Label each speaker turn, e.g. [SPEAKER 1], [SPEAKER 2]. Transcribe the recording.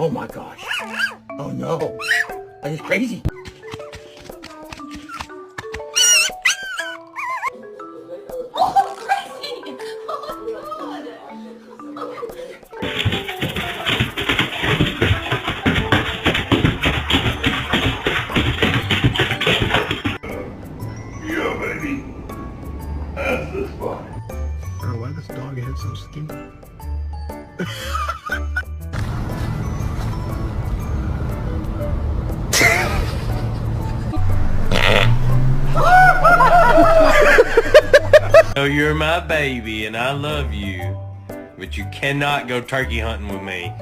[SPEAKER 1] Oh my gosh. Oh no. That is crazy.
[SPEAKER 2] Oh, crazy! Oh,
[SPEAKER 1] Yeah, baby. That's the spot. I don't know why this dog has so skinny.
[SPEAKER 3] Oh, you're my baby and I love you, but you cannot go turkey hunting with me.